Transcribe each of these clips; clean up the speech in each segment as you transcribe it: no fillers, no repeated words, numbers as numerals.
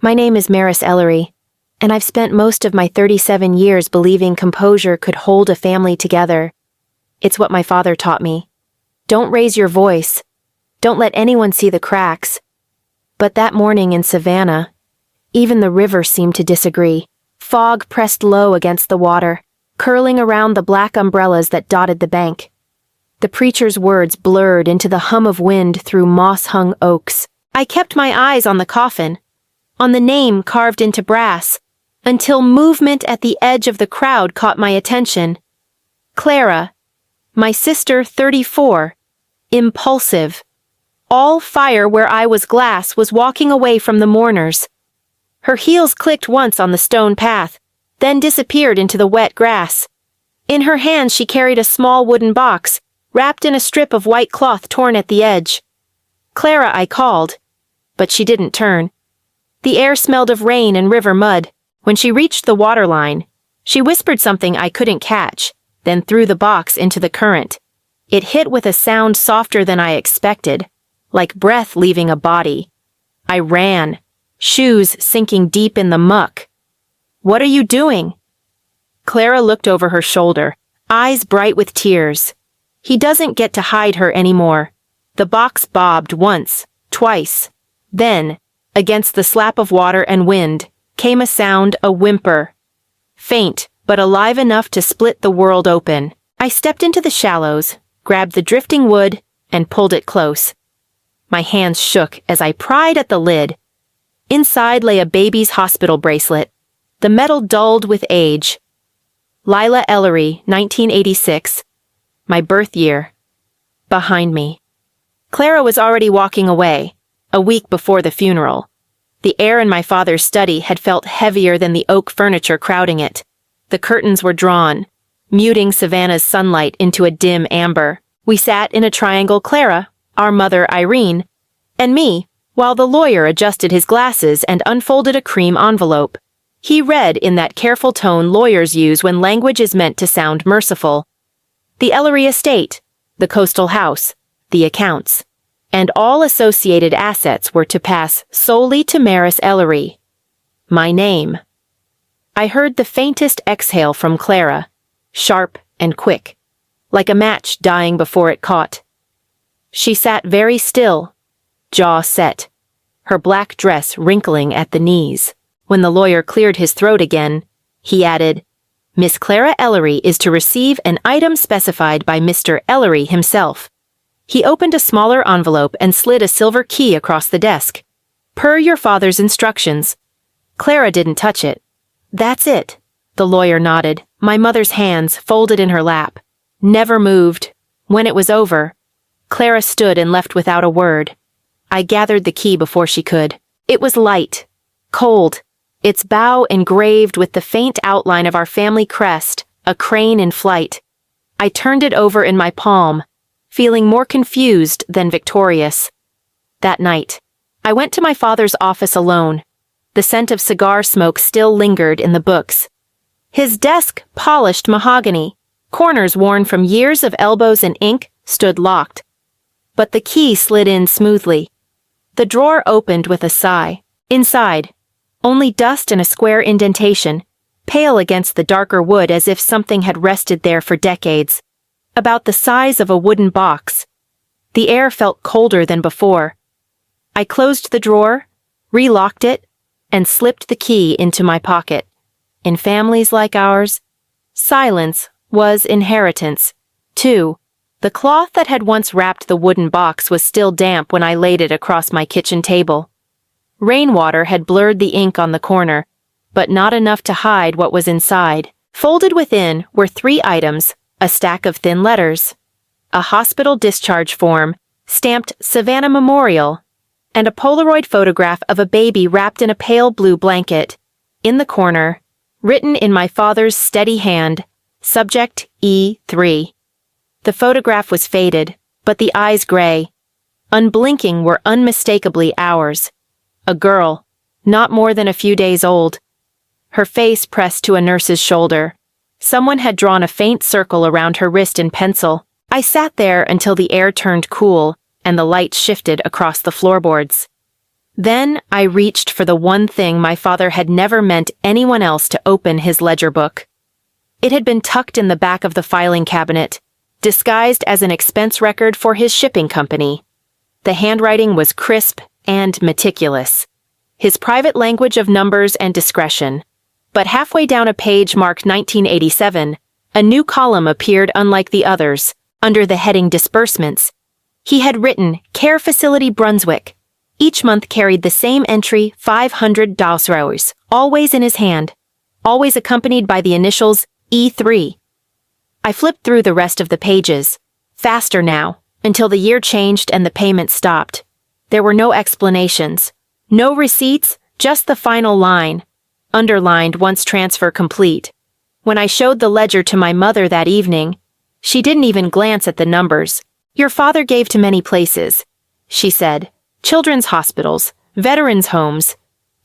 My name is Maris Ellery, and I've spent most of my 37 years believing composure could hold a family together. It's what my father taught me. Don't raise your voice. Don't let anyone see the cracks. But that morning in Savannah, even the river seemed to disagree. Fog pressed low against the water, curling around the black umbrellas that dotted the bank. The preacher's words blurred into the hum of wind through moss-hung oaks. I kept my eyes on the coffin, on the name carved into brass, until movement at the edge of the crowd caught my attention. Clara, my sister 34, impulsive, all fire where I was glass, was walking away from the mourners. Her heels clicked once on the stone path, then disappeared into the wet grass. In her hands she carried a small wooden box, wrapped in a strip of white cloth torn at the edge. Clara, I called, but she didn't turn. The air smelled of rain and river mud. When she reached the waterline, she whispered something I couldn't catch, then threw the box into the current. It hit with a sound softer than I expected, like breath leaving a body. I ran, shoes sinking deep in the muck. "What are you doing?" Clara looked over her shoulder, eyes bright with tears. He doesn't get to hide her anymore. The box bobbed once, twice. Then, against the slap of water and wind, came a sound, a whimper. Faint, but alive enough to split the world open. I stepped into the shallows, grabbed the drifting wood, and pulled it close. My hands shook as I pried at the lid. Inside lay a baby's hospital bracelet, the metal dulled with age. Lila Ellery, 1986. My birth year. Behind me. Clara was already walking away, a week before the funeral. The air in my father's study had felt heavier than the oak furniture crowding it. The curtains were drawn, muting Savannah's sunlight into a dim amber. We sat in a triangle, Clara, our mother Irene, and me, while the lawyer adjusted his glasses and unfolded a cream envelope. He read in that careful tone lawyers use when language is meant to sound merciful. The Ellery estate, the coastal house, the accounts, and all associated assets were to pass solely to Maris Ellery. My name. I heard the faintest exhale from Clara, sharp and quick, like a match dying before it caught. She sat very still, jaw set, her black dress wrinkling at the knees. When the lawyer cleared his throat again, he added, "Miss Clara Ellery is to receive an item specified by Mr. Ellery himself." He opened a smaller envelope and slid a silver key across the desk. "Per your father's instructions." Clara didn't touch it. "That's it," the lawyer nodded, my mother's hands folded in her lap. Never moved. When it was over, Clara stood and left without a word. I gathered the key before she could. It was light, cold, its bow engraved with the faint outline of our family crest, a crane in flight. I turned it over in my palm, feeling more confused than victorious. That night, I went to my father's office alone. The scent of cigar smoke still lingered in the books. His desk, polished mahogany, corners worn from years of elbows and ink, stood locked. But the key slid in smoothly. The drawer opened with a sigh. Inside, only dust and a square indentation, pale against the darker wood as if something had rested there for decades. About the size of a wooden box. The air felt colder than before. I closed the drawer, relocked it, and slipped the key into my pocket. In families like ours, silence was inheritance. Too, the cloth that had once wrapped the wooden box was still damp when I laid it across my kitchen table. Rainwater had blurred the ink on the corner, but not enough to hide what was inside. Folded within were 3 items, a stack of thin letters, a hospital discharge form, stamped Savannah Memorial, and a Polaroid photograph of a baby wrapped in a pale blue blanket. In the corner, written in my father's steady hand, subject E3. The photograph was faded, but the eyes gray. Unblinking were unmistakably ours. A girl, not more than a few days old. Her face pressed to a nurse's shoulder. Someone had drawn a faint circle around her wrist in pencil. I sat there until the air turned cool and the light shifted across the floorboards. Then I reached for the one thing my father had never meant anyone else to open, his ledger book. It had been tucked in the back of the filing cabinet, disguised as an expense record for his shipping company. The handwriting was crisp and meticulous, his private language of numbers and discretion. But halfway down a page marked 1987, a new column appeared unlike the others, under the heading Disbursements. He had written, Care Facility Brunswick. Each month carried the same entry, $500, always in his hand, always accompanied by the initials E3. I flipped through the rest of the pages, faster now, until the year changed and the payment stopped. There were no explanations, no receipts, just the final line, underlined once transfer complete. When I showed the ledger to my mother that evening, she didn't even glance at the numbers. Your father gave to many places, she said. Children's hospitals, veterans' homes.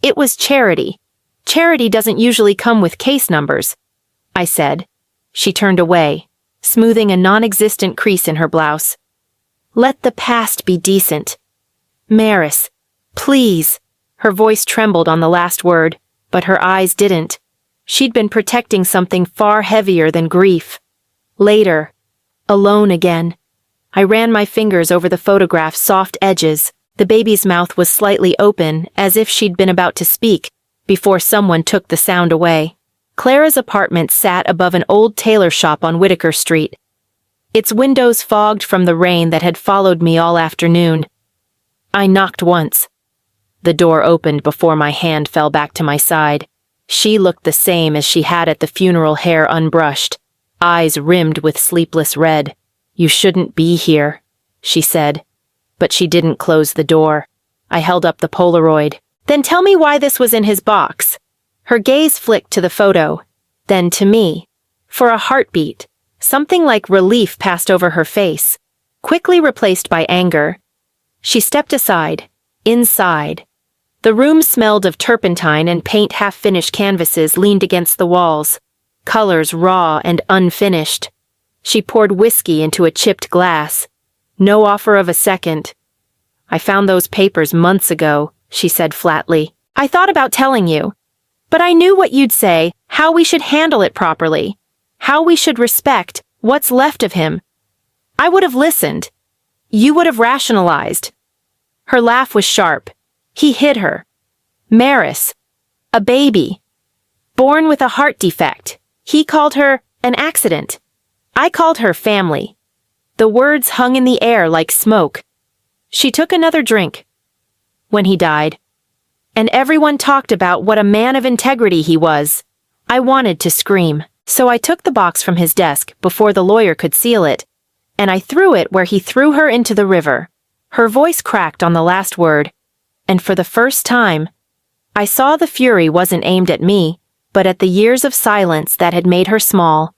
It was charity. Charity doesn't usually come with case numbers, I said. She turned away, smoothing a non-existent crease in her blouse. Let the past be decent. Maris, please. Her voice trembled on the last word, but her eyes didn't. She'd been protecting something far heavier than grief. Later, alone again, I ran my fingers over the photograph's soft edges. The baby's mouth was slightly open, as if she'd been about to speak, before someone took the sound away. Clara's apartment sat above an old tailor shop on Whitaker Street, its windows fogged from the rain that had followed me all afternoon. I knocked once. The door opened before my hand fell back to my side. She looked the same as she had at the funeral, hair unbrushed, eyes rimmed with sleepless red. You shouldn't be here, she said. But she didn't close the door. I held up the Polaroid. Then tell me why this was in his box. Her gaze flicked to the photo, then to me. For a heartbeat, something like relief passed over her face, quickly replaced by anger. She stepped aside. Inside. The room smelled of turpentine and paint. Half-finished canvases leaned against the walls, colors raw and unfinished. She poured whiskey into a chipped glass. No offer of a second. I found those papers months ago, she said flatly. I thought about telling you. But I knew what you'd say, how we should handle it properly, how we should respect what's left of him. I would have listened. You would have rationalized. Her laugh was sharp. He hid her. Maris. A baby. Born with a heart defect. He called her an accident. I called her family. The words hung in the air like smoke. She took another drink. When he died. And everyone talked about what a man of integrity he was. I wanted to scream, so I took the box from his desk before the lawyer could seal it, and I threw it where he threw her into the river. Her voice cracked on the last word, and for the first time, I saw the fury wasn't aimed at me, but at the years of silence that had made her small.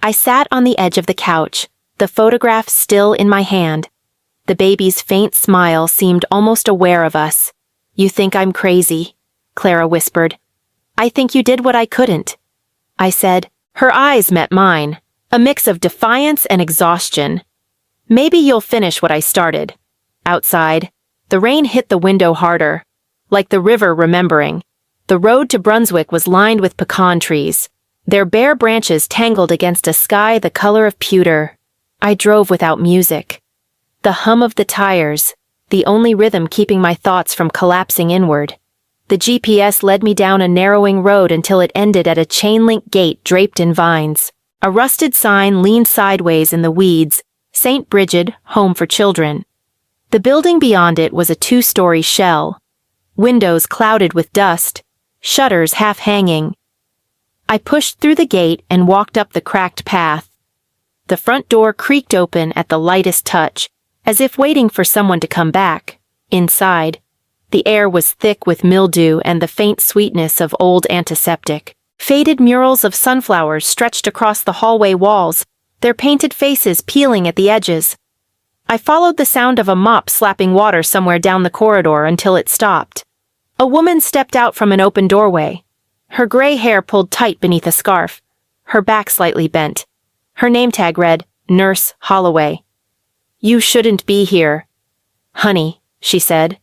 I sat on the edge of the couch, the photograph still in my hand. The baby's faint smile seemed almost aware of us. You think I'm crazy, Clara whispered. I think you did what I couldn't, I said. Her eyes met mine, a mix of defiance and exhaustion. Maybe you'll finish what I started. Outside, the rain hit the window harder, like the river remembering. The road to Brunswick was lined with pecan trees, their bare branches tangled against a sky the color of pewter. I drove without music. The hum of the tires, the only rhythm keeping my thoughts from collapsing inward. The GPS led me down a narrowing road until it ended at a chain-link gate draped in vines. A rusted sign leaned sideways in the weeds, St. Brigid, Home for Children. The building beyond it was a 2-story shell, windows clouded with dust, shutters half-hanging. I pushed through the gate and walked up the cracked path. The front door creaked open at the lightest touch, as if waiting for someone to come back. Inside, the air was thick with mildew and the faint sweetness of old antiseptic. Faded murals of sunflowers stretched across the hallway walls, their painted faces peeling at the edges. I followed the sound of a mop slapping water somewhere down the corridor until it stopped. A woman stepped out from an open doorway, her gray hair pulled tight beneath a scarf, her back slightly bent. Her name tag read, Nurse Holloway. You shouldn't be here. Honey, she said.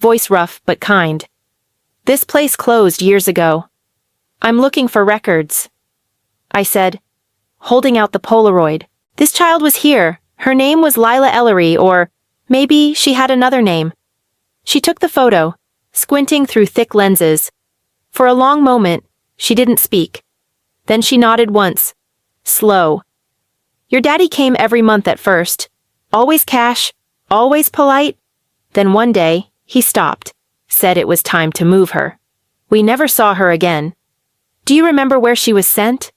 voice rough but kind. "This place closed years ago. I'm looking for records," I said, holding out the Polaroid. "This child was here. Her name was Lila Ellery, or maybe she had another name." She took the photo, squinting through thick lenses. For a long moment, she didn't speak. Then she nodded once. Slow. "Your daddy came every month at first. Always cash, always polite. Then one day, he stopped, said it was time to move her. We never saw her again. Do you remember where she was sent?"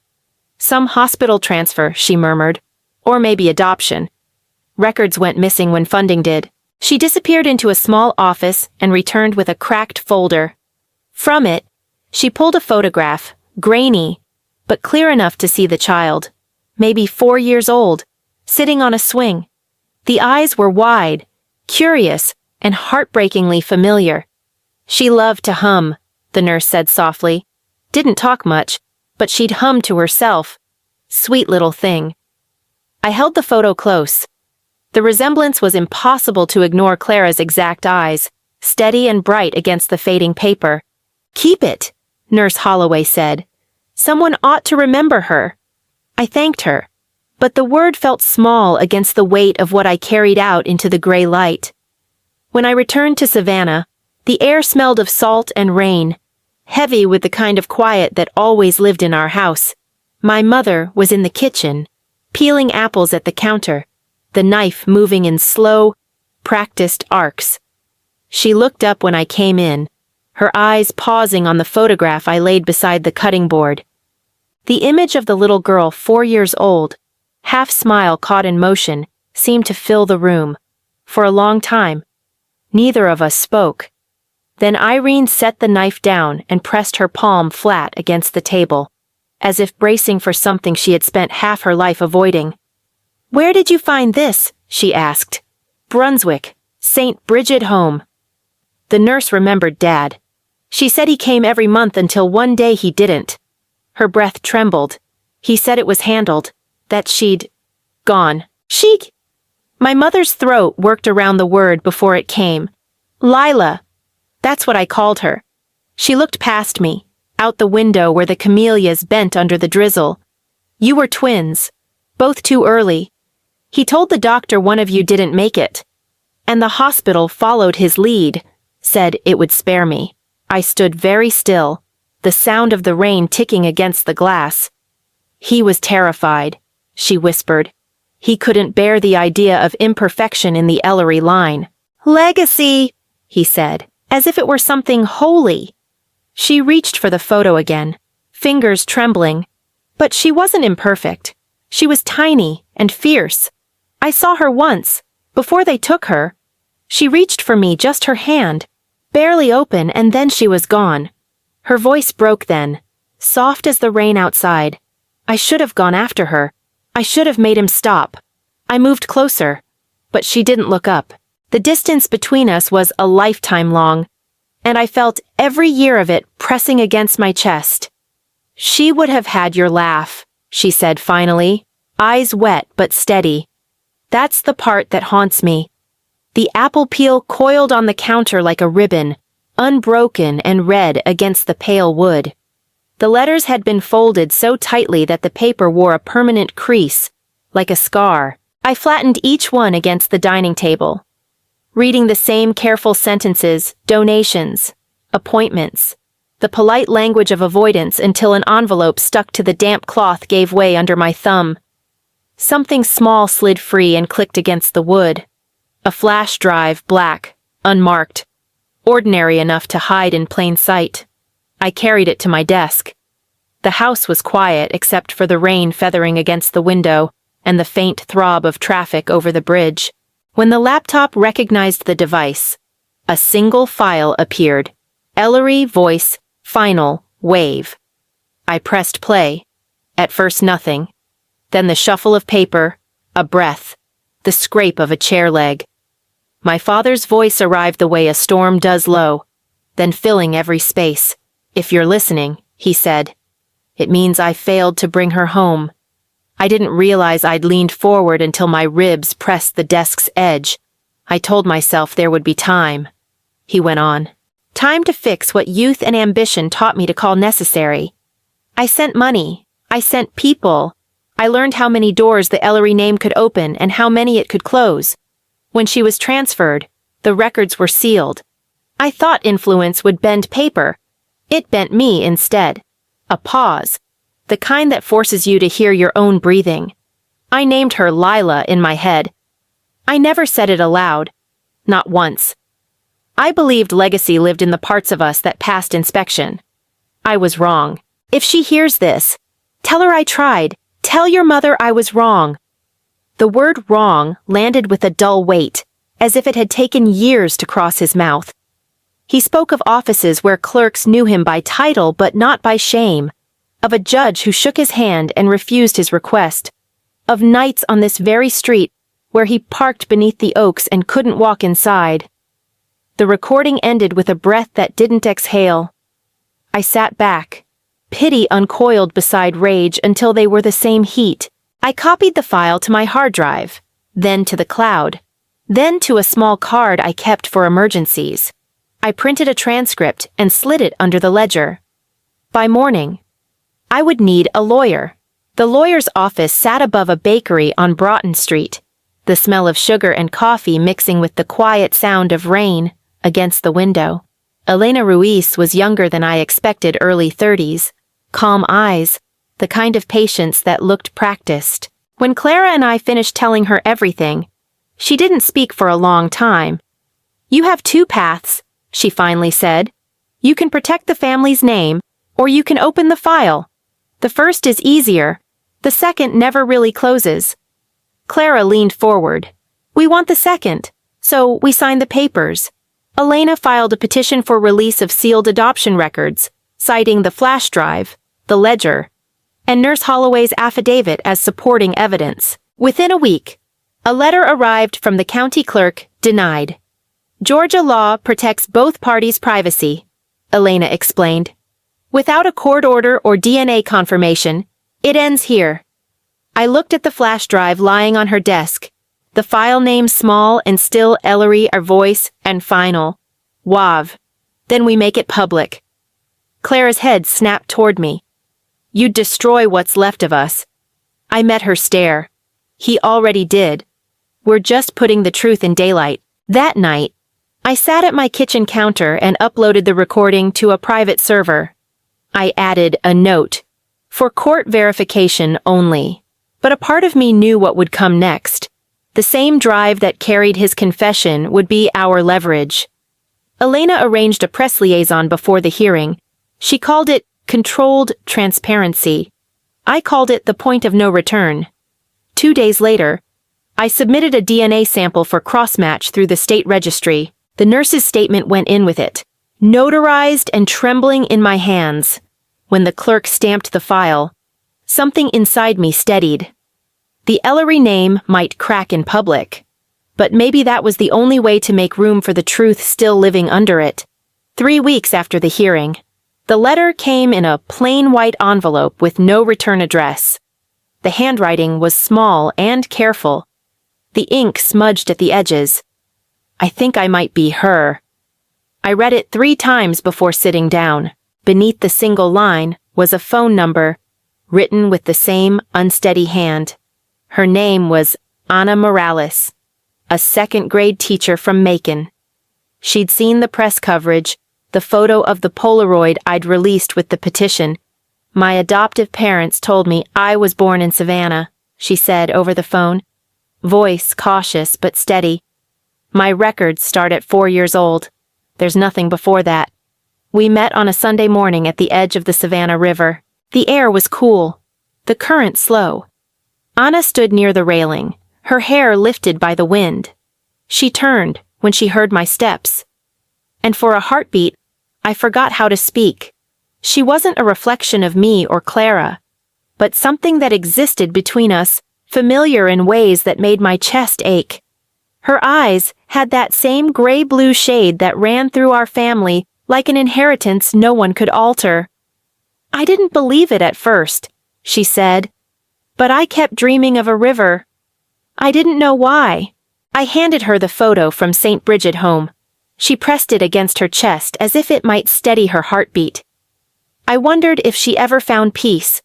"Some hospital transfer," she murmured. "Or maybe adoption. Records went missing when funding did." She disappeared into a small office and returned with a cracked folder. From it, she pulled a photograph, grainy, but clear enough to see the child, maybe 4 years old, sitting on a swing. The eyes were wide, curious, and heartbreakingly familiar. "She loved to hum," the nurse said softly. "Didn't talk much, but she'd hum to herself. Sweet little thing." I held the photo close. The resemblance was impossible to ignore. Clara's exact eyes, steady and bright against the fading paper. "Keep it," Nurse Holloway said. "Someone ought to remember her." I thanked her, but the word felt small against the weight of what I carried out into the gray light. When I returned to Savannah, the air smelled of salt and rain, heavy with the kind of quiet that always lived in our house. My mother was in the kitchen, peeling apples at the counter, the knife moving in slow, practiced arcs. She looked up when I came in, her eyes pausing on the photograph I laid beside the cutting board. The image of the little girl 4 years old, half-smile caught in motion, seemed to fill the room. For a long time, neither of us spoke. Then Irene set the knife down and pressed her palm flat against the table, as if bracing for something she had spent half her life avoiding. "Where did you find this?" she asked. "Brunswick, St. Bridget Home." The nurse remembered Dad. She said he came every month until one day he didn't. Her breath trembled. He said it was handled, that she'd gone. My mother's throat worked around the word before it came. "Lila." That's what I called her. She looked past me, out the window where the camellias bent under the drizzle. "You were twins, both too early. He told the doctor one of you didn't make it. And the hospital followed his lead, said it would spare me." I stood very still, the sound of the rain ticking against the glass. "He was terrified," she whispered. "He couldn't bear the idea of imperfection in the Ellery line." "Legacy," he said, as if it were something holy. She reached for the photo again, fingers trembling. But she wasn't imperfect. She was tiny and fierce. I saw her once, before they took her. She reached for me, just her hand, barely open, and then she was gone. Her voice broke then, soft as the rain outside. I should have gone after her. I should have made him stop. I moved closer, but she didn't look up. The distance between us was a lifetime long, and I felt every year of it pressing against my chest. "She would have had your laugh," she said finally, eyes wet but steady. "That's the part that haunts me." The apple peel coiled on the counter like a ribbon, unbroken and red against the pale wood. The letters had been folded so tightly that the paper wore a permanent crease, like a scar. I flattened each one against the dining table, reading the same careful sentences, donations, appointments, the polite language of avoidance, until an envelope stuck to the damp cloth gave way under my thumb. Something small slid free and clicked against the wood. A flash drive, black, unmarked, ordinary enough to hide in plain sight. I carried it to my desk. The house was quiet except for the rain feathering against the window and the faint throb of traffic over the bridge. When the laptop recognized the device, a single file appeared. Ellery voice, final, wave. I pressed play. At first nothing. Then the shuffle of paper, a breath, the scrape of a chair leg. My father's voice arrived the way a storm does low, then filling every space. "If you're listening," he said, "it means I failed to bring her home." I didn't realize I'd leaned forward until my ribs pressed the desk's edge. I told myself there would be time. he went on. Time to fix what youth and ambition taught me to call necessary. I sent money. I sent people. I learned how many doors the Ellery name could open and how many it could close. When she was transferred, the records were sealed. I thought influence would bend paper. It bent me instead. A pause. The kind that forces you to hear your own breathing. I named her Lila in my head. I never said it aloud. Not once. I believed legacy lived in the parts of us that passed inspection. I was wrong. If she hears this, tell her I tried. Tell your mother I was wrong. The word wrong landed with a dull weight, as if it had taken years to cross his mouth. He spoke of offices where clerks knew him by title but not by shame, of a judge who shook his hand and refused his request, of nights on this very street where he parked beneath the oaks and couldn't walk inside. The recording ended with a breath that didn't exhale. I sat back. Pity uncoiled beside rage until they were the same heat. I copied the file to my hard drive, then to the cloud, then to a small card I kept for emergencies. I printed a transcript and slid it under the ledger. By morning, I would need a lawyer. The lawyer's office sat above a bakery on Broughton Street, the smell of sugar and coffee mixing with the quiet sound of rain against the window. Elena Ruiz was younger than I expected, early 30s, calm eyes, the kind of patience that looked practiced. When Clara and I finished telling her everything, she didn't speak for a long time. You have two paths, she finally said. You can protect the family's name, or you can open the file. The first is easier. The second never really closes. Clara leaned forward. We want the second, so we signed the papers. Elena filed a petition for release of sealed adoption records, citing the flash drive, the ledger, and Nurse Holloway's affidavit as supporting evidence. Within a week, a letter arrived from the county clerk, denied. Georgia law protects both parties' privacy, Elena explained. Without a court order or DNA confirmation, it ends here. I looked at the flash drive lying on her desk. The file name small and still Ellery, our voice, and final. WAV. Then we make it public. Clara's head snapped toward me. You'd destroy what's left of us. I met her stare. He already did. We're just putting the truth in daylight. That night, I sat at my kitchen counter and uploaded the recording to a private server. I added a note. For court verification only. But a part of me knew what would come next. The same drive that carried his confession would be our leverage. Elena arranged a press liaison before the hearing. She called it controlled transparency. I called it the point of no return. 2 days later, I submitted a DNA sample for cross-match through the state registry. The nurse's statement went in with it, notarized and trembling in my hands. When the clerk stamped the file, something inside me steadied. The Ellery name might crack in public, but maybe that was the only way to make room for the truth still living under it. 3 weeks after the hearing, the letter came in a plain white envelope with no return address. The handwriting was small and careful. The ink smudged at the edges. I think I might be her. I read it 3 times before sitting down. Beneath the single line was a phone number, written with the same unsteady hand. Her name was Ana Morales, a second-grade teacher from Macon. She'd seen the press coverage, the photo of the Polaroid I'd released with the petition. My adoptive parents told me I was born in Savannah, she said over the phone, voice cautious but steady. My records start at 4 years old. There's nothing before that. We met on a Sunday morning at the edge of the Savannah River. The air was cool, the current slow. Anna stood near the railing, her hair lifted by the wind. She turned when she heard my steps. And for a heartbeat, I forgot how to speak. She wasn't a reflection of me or Clara, but something that existed between us, familiar in ways that made my chest ache. Her eyes had that same gray-blue shade that ran through our family like an inheritance no one could alter. I didn't believe it at first, she said, but I kept dreaming of a river. I didn't know why. I handed her the photo from St. Bridget home. She pressed it against her chest as if it might steady her heartbeat. I wondered if she ever found peace.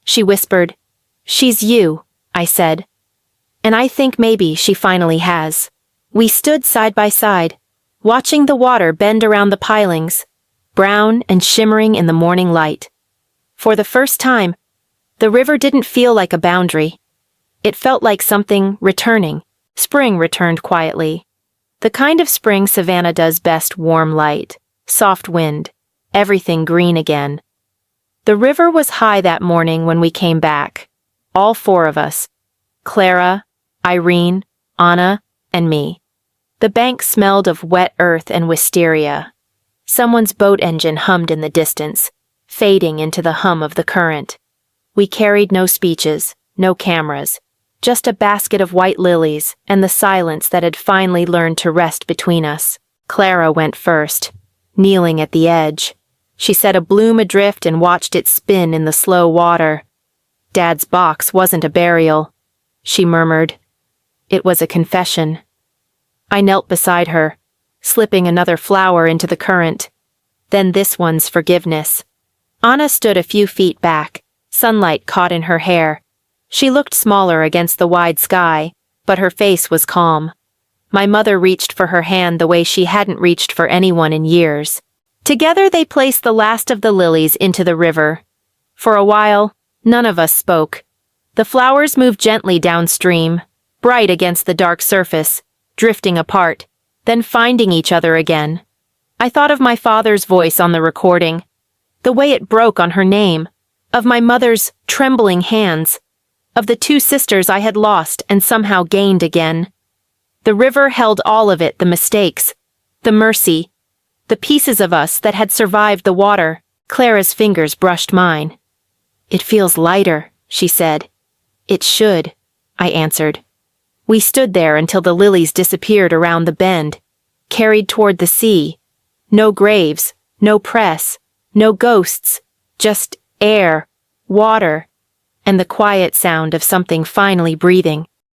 She whispered, "She's you," I said. And I think maybe she finally has. We stood side by side, watching the water bend around the pilings, brown and shimmering in the morning light. For the first time, the river didn't feel like a boundary. It felt like something returning. Spring returned quietly. The kind of spring Savannah does best: warm light, soft wind, everything green again. The river was high that morning when we came back. All four of us. Clara, Irene, Anna, and me. The bank smelled of wet earth and wisteria. Someone's boat engine hummed in the distance, fading into the hum of the current. We carried no speeches, no cameras, just a basket of white lilies and the silence that had finally learned to rest between us. Clara went first, kneeling at the edge. She set a bloom adrift and watched it spin in the slow water. "Dad's box wasn't a burial," she murmured. "It was a confession." I knelt beside her, slipping another flower into the current. Then this one's forgiveness. Anna stood a few feet back, sunlight caught in her hair. She looked smaller against the wide sky, but her face was calm. My mother reached for her hand the way she hadn't reached for anyone in years. Together they placed the last of the lilies into the river. For a while, none of us spoke. The flowers moved gently downstream, bright against the dark surface, drifting apart, then finding each other again. I thought of my father's voice on the recording, the way it broke on her name, of my mother's trembling hands, of the two sisters I had lost and somehow gained again. The river held all of it: the mistakes, the mercy, the pieces of us that had survived the water. Clara's fingers brushed mine. "It feels lighter," she said. "It should," I answered. We stood there until the lilies disappeared around the bend, carried toward the sea. No graves, no press, no ghosts, just air, water, and the quiet sound of something finally breathing.